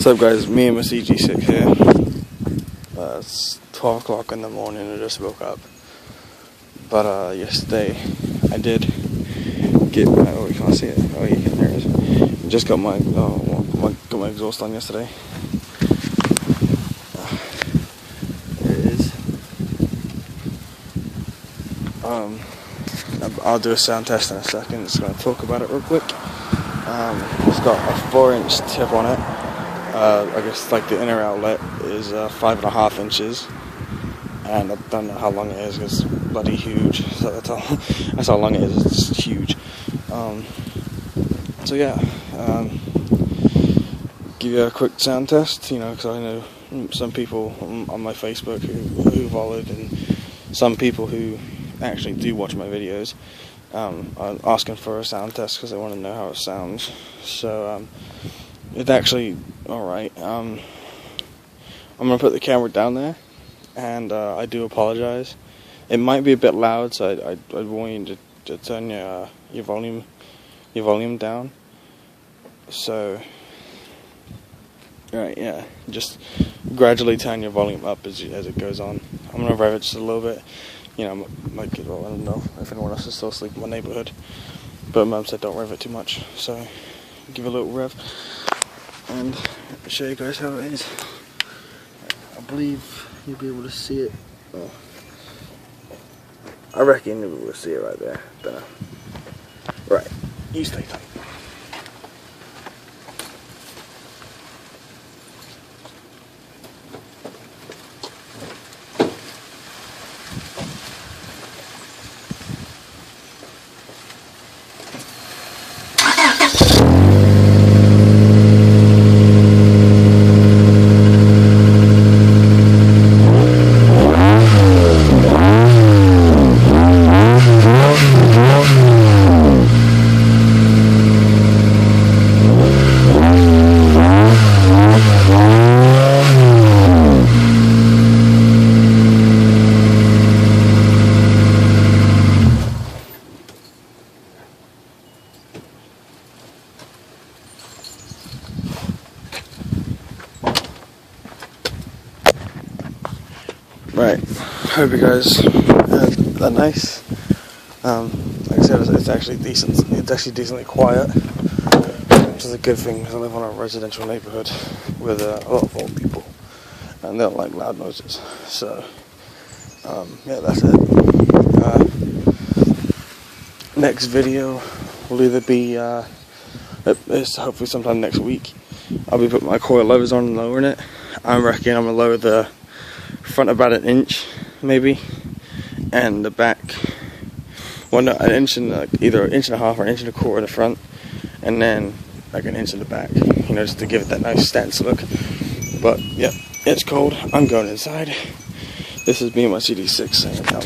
What's up, guys? Me and my CG6 here. It's 12 o'clock in the morning. I just woke up. But yesterday I did get my, oh, you can't see it. Oh, you can, there it is. Just got my exhaust on yesterday. There it is. I'll do a sound test in a second. Just going to talk about it real quick. It's got a 4-inch tip on it. I guess like the inner outlet is 5.5 inches, and I don't know how long it is because it's bloody huge. So that's how long it is. It's just huge. So yeah, give you a quick sound test. You know, because I know some people on my Facebook who followed, and some people who actually do watch my videos are asking for a sound test because they want to know how it sounds. So it's actually alright. I'm gonna put the camera down there, and I do apologize. It might be a bit loud, so I'd want you to turn your volume down. So, alright, yeah, just gradually turn your volume up as it goes on. I'm gonna rev it just a little bit. You know, my kid, well, I don't know if anyone else is still asleep in my neighborhood, but Mum said don't rev it too much, so give it a little rev and show you guys how it is. I believe you'll be able to see it. Oh, I reckon you'll be able to see it right there. Don't know. Right, you stay tight. Right, hope you guys are nice. Like I said, it's actually decent. It's actually decently quiet, which is a good thing because I live on a residential neighborhood with a lot of old people, and they don't like loud noises. So, yeah, that's it. Next video will either be it's hopefully sometime next week. I'll be putting my coil levers on and lowering it. I reckon I'm gonna lower the front about an inch maybe, and the back, well, no, an inch and either an inch and a half or an inch and a quarter in the front, and then like an inch in the back, you know, just to give it that nice stance look. But yeah, it's cold. I'm going inside. This is me and my CG6 saying out.